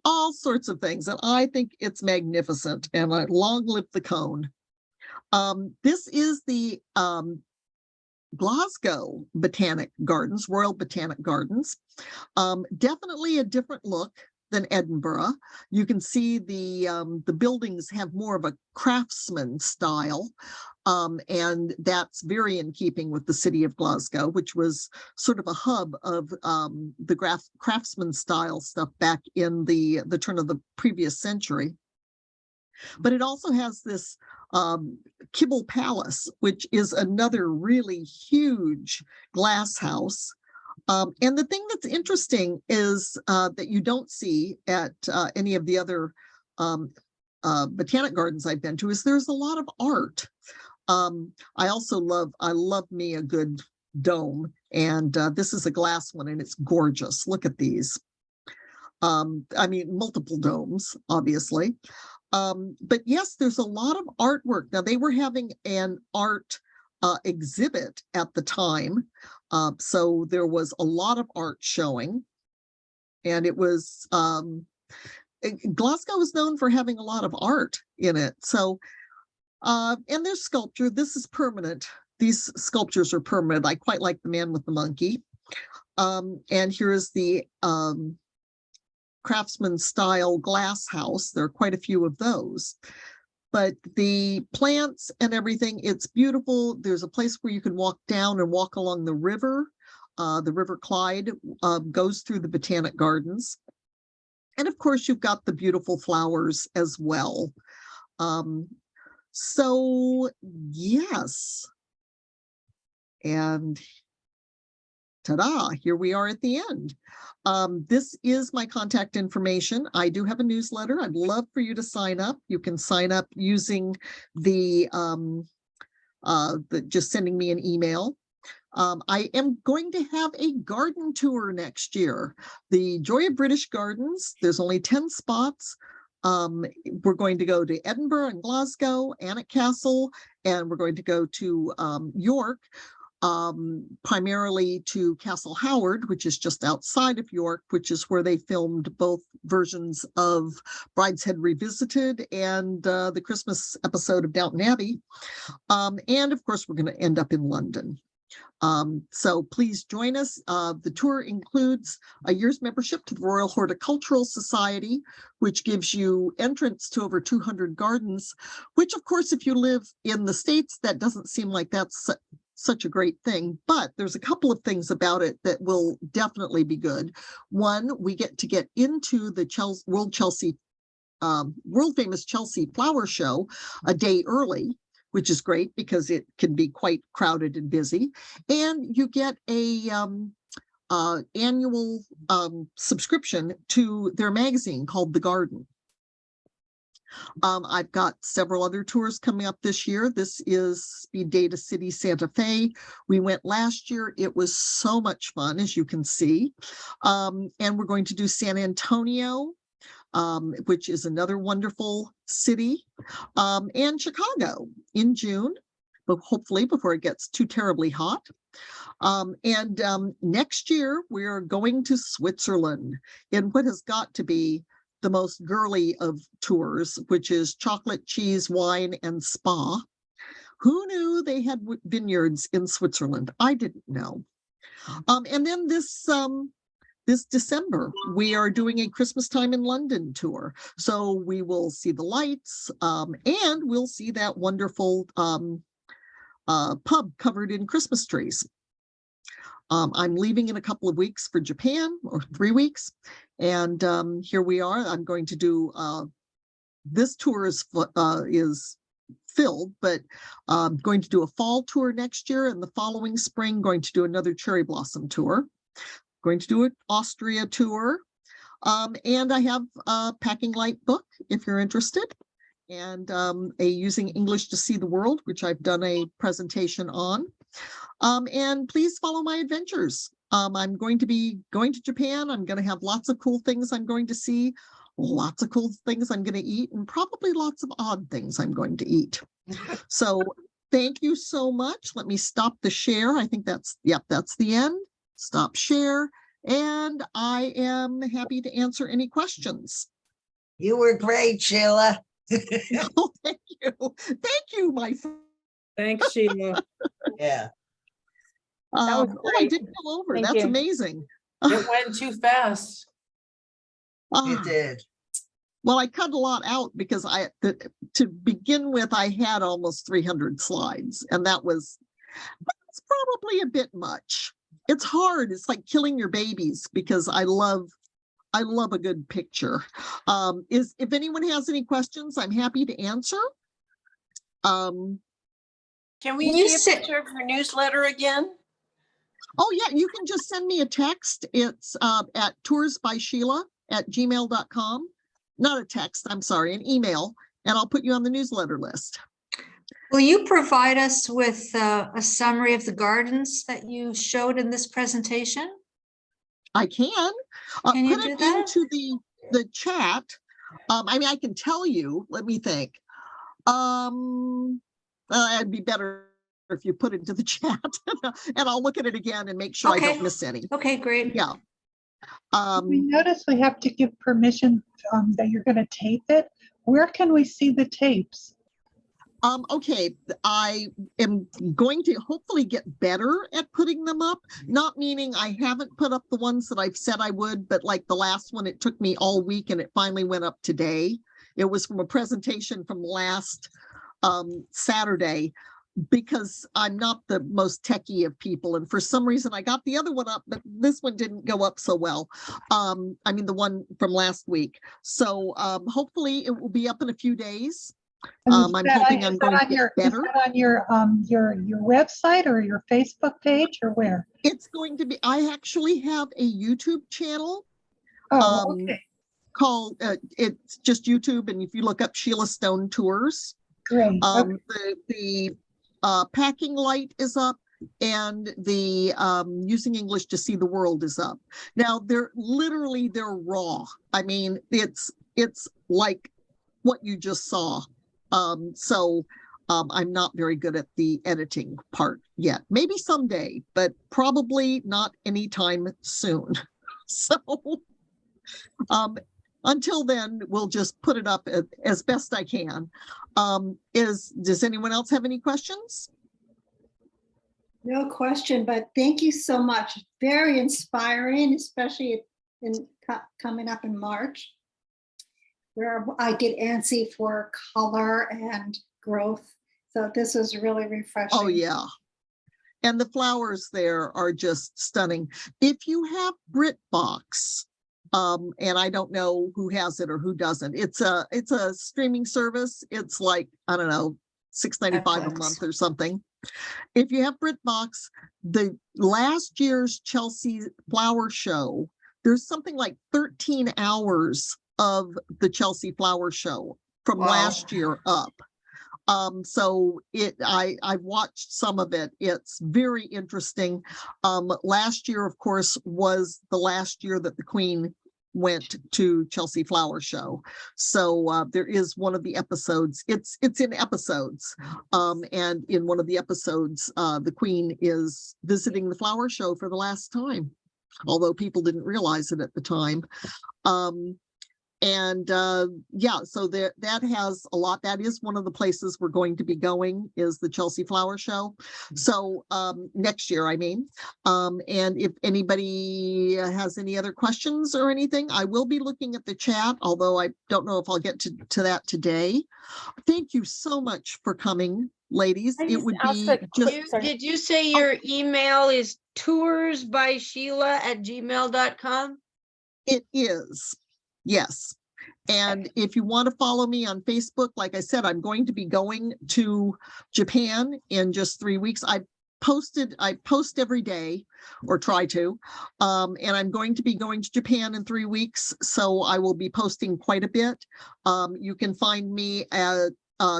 all sorts of things. And I think it's magnificent, and long live the cone. This is the Glasgow Botanic Gardens, Royal Botanic Gardens. Definitely a different look than Edinburgh. You can see the buildings have more of a craftsman style, and that's very in keeping with the city of Glasgow, which was sort of a hub of the craftsman style stuff back in the turn of the previous century. But it also has this Kibble Palace, which is another really huge glass house. And the thing that's interesting is that you don't see at any of the other botanic gardens I've been to is there's a lot of art. I love me a good dome, and this is a glass one, and it's gorgeous. Look at these. I mean, multiple domes, obviously. But yes, there's a lot of artwork. Now, they were having an art exhibit at the time. So there was a lot of art showing. And it was, Glasgow is known for having a lot of art in it. So, and there's sculpture. This is permanent. These sculptures are permanent. I quite like the man with the monkey. And here is the craftsman style glass house. There are quite a few of those, but the plants and everything, it's beautiful. There's a place where you can walk down and walk along the river. The River Clyde goes through the Botanic Gardens. And of course, you've got the beautiful flowers as well. So yes. And ta-da, here we are at the end. This is my contact information. I do have a newsletter. I'd love for you to sign up. You can sign up using the just sending me an email. I am going to have a garden tour next year. The Joy of British Gardens, there's only 10 spots. We're going to go to Edinburgh and Glasgow, Alnwick Castle, and we're going to go to York, primarily to Castle Howard, which is just outside of York, which is where they filmed both versions of Brideshead Revisited and the Christmas episode of Downton Abbey. And of course, we're going to end up in London. So please join us. The tour includes a year's membership to the Royal Horticultural Society, which gives you entrance to over 200 gardens, which of course, if you live in the States, that doesn't seem like that's such a great thing, but there's a couple of things about it that will definitely be good. One, we get to get into the world famous Chelsea Flower Show a day early, which is great because it can be quite crowded and busy. And you get a annual subscription to their magazine called The Garden. I've got several other tours coming up this year. This is Speed Day to City Santa Fe. We went last year. It was so much fun, as you can see. And we're going to do San Antonio, which is another wonderful city, and Chicago in June, but hopefully before it gets too terribly hot. And next year, we're going to Switzerland in what has got to be the most girly of tours, which is chocolate, cheese, wine, and spa. Who knew they had vineyards in Switzerland? I didn't know. And then this December, we are doing a Christmas Time in London tour. So we will see the lights, and we'll see that wonderful pub covered in Christmas trees. I'm leaving in a couple of weeks for Japan, or 3 weeks. And here we are. I'm going to do, this tour is filled, but going to do a fall tour next year, and the following spring going to do another cherry blossom tour. Going to do an Austria tour. And I have a Packing Light book if you're interested, and a Using English to See the World, which I've done a presentation on. And please follow my adventures. I'm going to be going to Japan. I'm going to have lots of cool things I'm going to see, lots of cool things I'm going to eat, and probably lots of odd things I'm going to eat. So thank you so much. Let me stop the share. I think that's the end. Stop share. And I am happy to answer any questions. You were great, Sheila. Oh, thank you. Thank you, my friend. Thanks, Sheila. Yeah, was Oh, I great. didn't go over. Thank That's you. amazing. It went too fast. you Ah, did. well, I cut a lot out because to begin with, I had almost 300 slides, and that's probably a bit much. It's hard. It's like killing your babies because I love a good picture. If anyone has any questions, I'm happy to answer. Can we Can you see a picture of her newsletter again? Oh yeah, you can just send me a text. It's at toursbysheila@gmail.com. Not a text, I'm sorry, an email, and I'll put you on the newsletter list. Will you provide us with a summary of the gardens that you showed in this presentation? I can. Can you Put do it that? into the chat. I mean, I can tell you. Let me think. It'd be better if you put it into the chat, and I'll look at it again and make sure I Okay. don't miss any. Okay, great. Yeah. We notice we have to give permission that you're going to tape it. Where can we see the tapes? Okay, I am going to hopefully get better at putting them up, not meaning I haven't put up the ones that I've said I would, but like the last one, it took me all week and it finally went up today. It was from a presentation from last Saturday, because I'm not the most techie of people, and for some reason I got the other one up, but this one didn't go up so well. I mean the one from last week. So hopefully it will be up in a few days. I'm hoping I'm going to get better. Is that on your website or your Facebook page or where? It's going to be, I actually have a YouTube channel Oh, okay, called, it's just YouTube, and if you look up Sheila Stone Tours, great. Okay. the Packing Light is up, and the Using English to See the World is up. Now they're raw. I mean, it's like what you just saw. I'm not very good at the editing part yet. Maybe someday, but probably not anytime soon. So until then, we'll just put it up as best I can. Does anyone else have any questions? No question, but thank you so much. Very inspiring, especially coming up in March, where I get antsy for color and growth. So this is really refreshing. Oh yeah. And the flowers there are just stunning. If you have BritBox, and I don't know who has it or who doesn't, it's a streaming service. It's like, I don't know, $6.95 a Netflix. month or something. If you have BritBox, the last year's Chelsea Flower Show, there's something like 13 hours of the Chelsea Flower Show from Wow. last year up. So I've watched some of it. It's very interesting. Last year, of course, was the last year that the Queen went to Chelsea Flower Show. So there is one of the episodes. It's in episodes. And in one of the episodes, the Queen is visiting the flower show for the last time, although people didn't realize it at the time. Yeah, so that has a lot. That is one of the places we're going to be going, is the Chelsea Flower Show. So next year, I mean. And if anybody has any other questions or anything, I will be looking at the chat, although I don't know if I'll get to that today. Thank you so much for coming, ladies. Can I It just would ask be a just, Sorry. Did you say your email is toursbysheila@gmail.com? it is. Yes. And if you want to follow me on Facebook, like I said, I'm going to be going to Japan in just 3 weeks. I post every day, or try to, and I'm going to be going to Japan in 3 weeks, so I will be posting quite a bit. You can find me at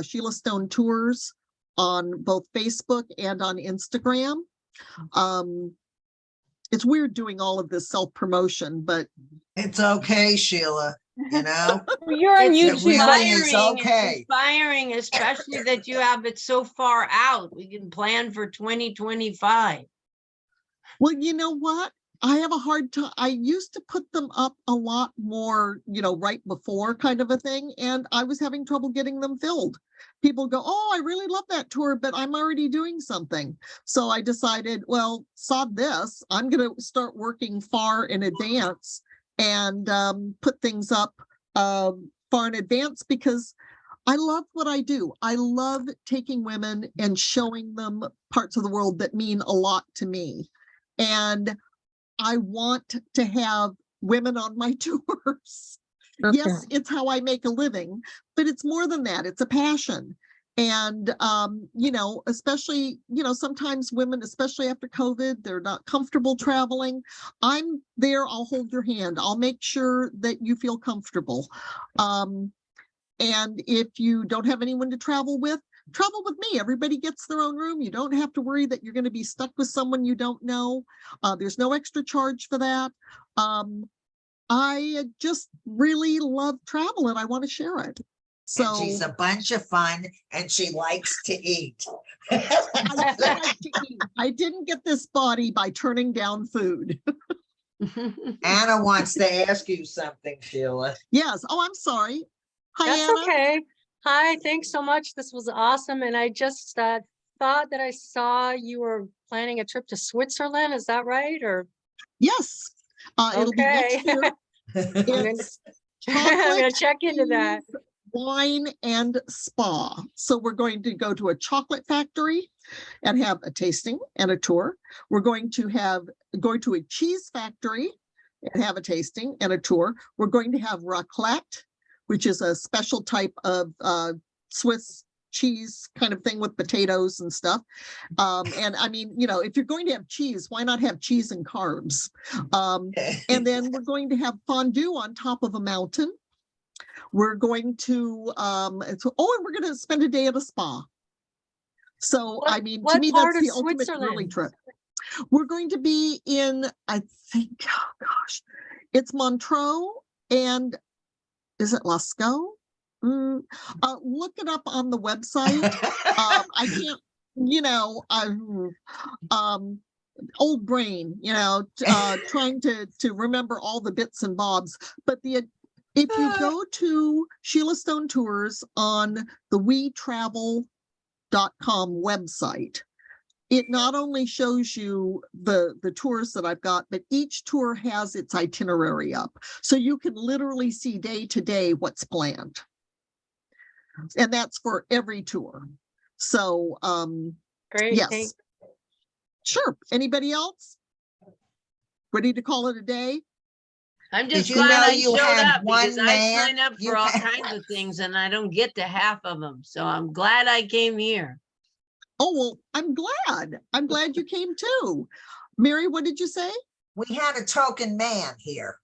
Sheila Stone Tours on both Facebook and on Instagram. It's weird doing all of this self-promotion, but It's okay, Sheila, you know? You're on It's- it YouTube. really is Inspiring, okay. it's inspiring, especially that you have it so far out. We can plan for 2025. well, you know what? I have a hard time. I used to put them up a lot more, right before kind of a thing, and I was having trouble getting them filled. People go, "Oh, I really love that tour, but I'm already doing something." So I decided, well, sod this. I'm going to start working far in advance and put things up far in advance, because I love what I do. I love taking women and showing them parts of the world that mean a lot to me. And I want to have women on my tours. Yes, it's how I make a living, but it's more than that. It's a passion. And, especially, sometimes women, especially after COVID, they're not comfortable traveling. I'm there. I'll hold your hand. I'll make sure that you feel comfortable. And if you don't have anyone to travel with me. Everybody gets their own room. You don't have to worry that you're going to be stuck with someone you don't know. There's no extra charge for that. I just really love travel and I want to share it. So And she's a bunch of fun and she likes to eat. I like to eat. I didn't get this body by turning down food. Anna wants to ask you something, Sheila. Yes. Oh, I'm sorry. Hi, That's Anna. okay. Hi, thanks so much. This was awesome. And I just thought that I saw you were planning a trip to Switzerland. Is that right? Or Yes. It'll be next okay. year. It's I'm gonna chocolate, check into that. cheese, wine and spa. So we're going to go to a chocolate factory and have a tasting and a tour. We're going to a cheese factory and have a tasting and a tour. We're going to have raclette, which is a special type of Swiss cheese kind of thing with potatoes and stuff. And I mean, if you're going to have cheese, why not have cheese and carbs? And then we're going to have fondue on top of a mountain. We're going to, and we're going to spend a day at a spa. So, I mean, to what me, part that's the of ultimate girly Switzerland? trip. We're going to be in, I think, oh gosh, it's Montreux and is it Lascaux? Look it up on the website. I can't, old brain, trying to remember all the bits and bobs. But if you go to Sheila Stone Tours on the wetravel.com website, it not only shows you the tours that I've got, but each tour has its itinerary up. So you can literally see day to day what's planned. And that's for every tour. So, Great. yes. Thanks. Sure. Anybody else? Ready to call it a day? I'm Did just you glad know I you showed had up one because I man? sign up You for all had- kinds of things and I don't get to half of them. So I'm glad I came here. Oh, well, I'm glad. I'm glad you came too. Mary, what did you say? We had a token man here.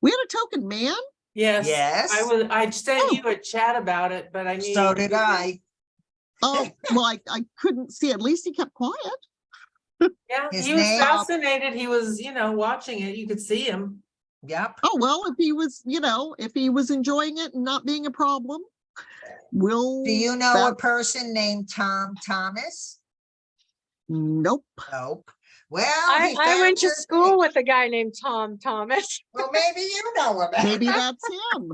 We had a token man? Yes. Yes. I sent Oh. you a chat about it, but I need. So did I. Oh, well, I couldn't see. At least he kept quiet. Yeah, His he was name- fascinated. He was, watching it. You could see him. Yep. Oh, well, if he was enjoying it and not being a problem, we'll. Do you know a person named Tom Thomas? Nope. Nope. Well, I went to school with a guy named Tom Thomas. Well, maybe you know him. Maybe that's him.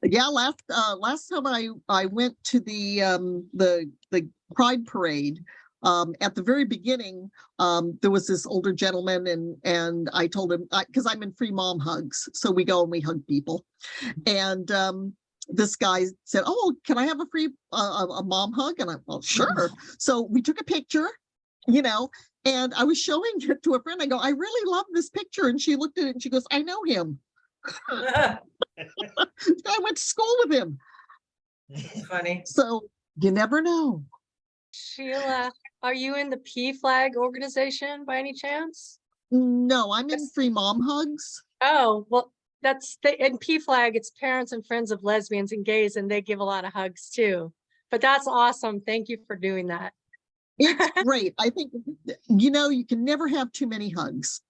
Yeah, last time I went to the Pride Parade, at the very beginning, there was this older gentleman and I told him, because I'm in free mom hugs, so we go and we hug people, and this guy said, "Oh, can I have a free a mom hug?" And I, well, sure. So we took a picture, you know, and I was showing it to a friend. I go, I really love this picture. And she looked at it and she goes, I know him. I went to school with him. Funny. So you never know. Sheila, are you in the P-Flag organization by any chance? No, I'm in Yes. Free Mom Hugs. Oh, well, that's in P-Flag, it's Parents and Friends of Lesbians and Gays, and they give a lot of hugs too. But that's awesome. Thank you for doing that. It's great. I think, you know, you can never have too many hugs.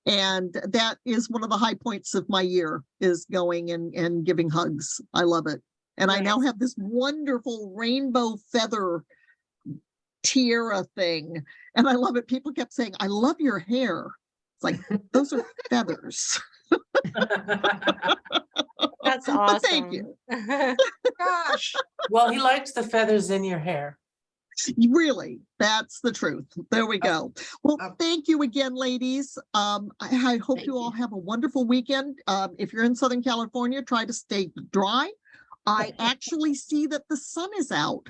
And that is one of the high points of my year, is going and giving hugs. I love it. And I now Nice. have this wonderful rainbow feather tiara thing. And I love it. People kept saying, I love your hair. It's like, those are feathers. That's But awesome. thank you. Gosh, Well, he likes the feathers in your hair. Really, that's the truth. There we go. Well, um, thank you again, ladies. I hope Thank you all you. have a wonderful weekend. If you're in Southern California, try to stay dry. I actually see that the sun is out.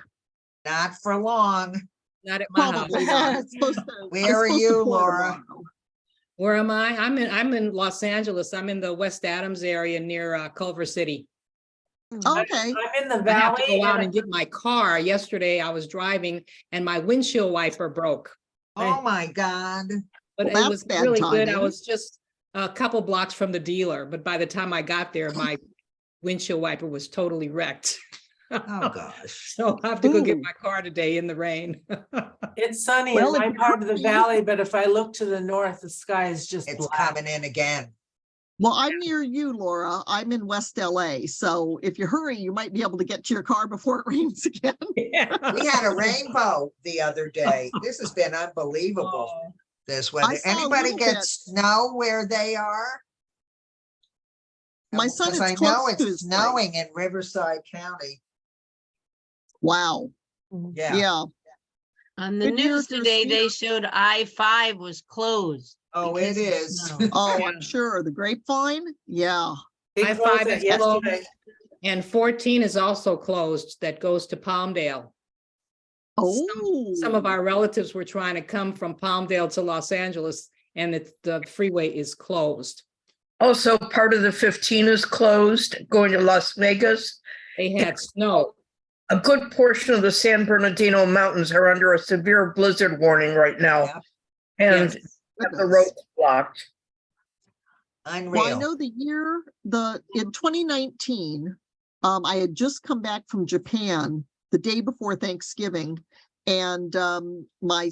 not for long. Not at my house. Probably not. It's supposed to. it's Where are supposed to you, pour Laura? tomorrow. Where am I? I'm in Los Angeles. I'm in the West Adams area near Culver City. Okay. I'm in the I have to valley. go out and- and get my car. Yesterday I was driving and my windshield wiper broke, Oh, my God. but Well, it was that's bad really good. I timing. was just a couple blocks from the dealer, but by the time I got there, my windshield wiper was totally wrecked. Oh, gosh. So I have to go get Ooh. my car today in the rain. It's sunny Well, in if my you part of the hurry- valley, but if I look to the north, the sky is just It's black. coming in again. Well, I'm near you, Laura. I'm in West LA. So if you hurry, you might be able to get to your car before it rains again. We had a rainbow the other day. This has been unbelievable, Oh, this weather. saw a Anybody little get bit. snow where they are? My son Because is I know close to it's his snowing in Riverside County. Wow. Yeah. Yeah. On the Good year news if you're today, they scared. showed I-5 was closed. Oh, because it of is. snow. Oh, Yeah. I'm sure. The grapevine. Yeah. They I-5 closed it is yesterday. closed. And 14 is also closed. That goes to Palmdale. Oh. Some of our relatives were trying to come from Palmdale to Los Angeles and the freeway is closed. Also, part of the 15 is closed, going to Las Vegas. They had snow. A good portion of the San Bernardino Mountains are under a severe blizzard warning right now. Yeah. And Yes. have the Goodness. roads blocked. Well, I Unreal. know in 2019, I had just come back from Japan the day before Thanksgiving, and my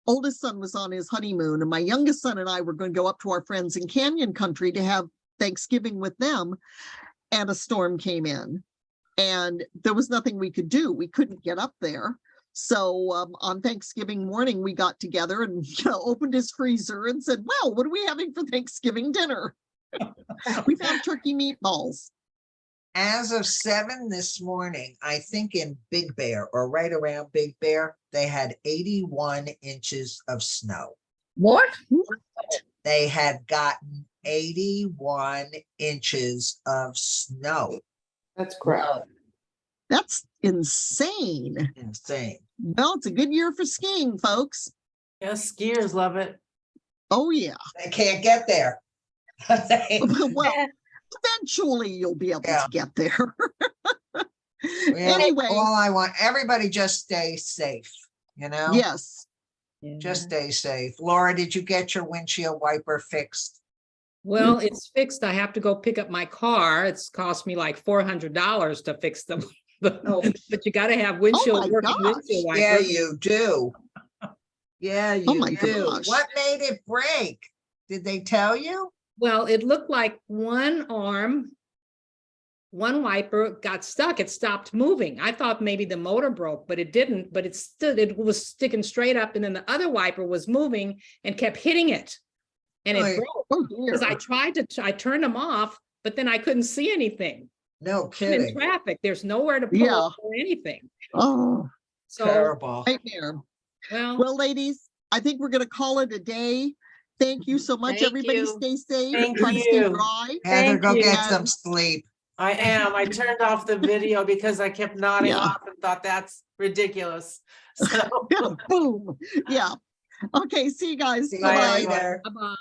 oldest son was on his honeymoon, and my youngest son and I were going to go up to our friends in Canyon Country to have Thanksgiving with them, and a storm came in, and there was nothing we could do. We couldn't get up there. So on Thanksgiving morning, we got together and opened his freezer and said, well, what are we having for Thanksgiving dinner? We found turkey meatballs. As of 7 this morning, I think in Big Bear or right around Big Bear, they had 81 inches of snow. What? They had gotten 81 inches of snow. That's crap. That's insane. Insane. Well, it's a good year for skiing, folks. Yes, skiers love it. Oh, yeah. They can't get there. They- Well, eventually you'll be able Yeah. to get there. Really, Anyway, all I want, everybody just stay safe, you know? yes. Just stay safe. Laura, did you get your windshield wiper fixed? Well, it's fixed. I have to go pick up my car. It's cost me like $400 to fix them. Oh. But you gotta have windshield my working gosh. windshield Yeah, wipers. you do. Yeah, Oh you my do. gosh. What made it break? Did they tell you? Well, it looked like one wiper got stuck. It stopped moving. I thought maybe the motor broke, but it didn't. But it was sticking straight up, and then the other wiper was moving and kept hitting it, and Oy. it broke. Oh, Because I turned them off, but then I couldn't see anything. No I'm in kidding. traffic. There's nowhere to pull Yeah. or anything. Oh, So, Terrible. nightmare. well, Well, ladies, I think we're going to call it a day. Thank you so much. Thank Everybody you. stay safe. Thank Try to stay you. dry. Heather, Thank go you. get some sleep. I am. I turned off the video because I kept nodding Yeah. off and thought that's ridiculous. So. Boom. Yeah. Okay, see you guys. See you Bye-bye. later. Bye-bye.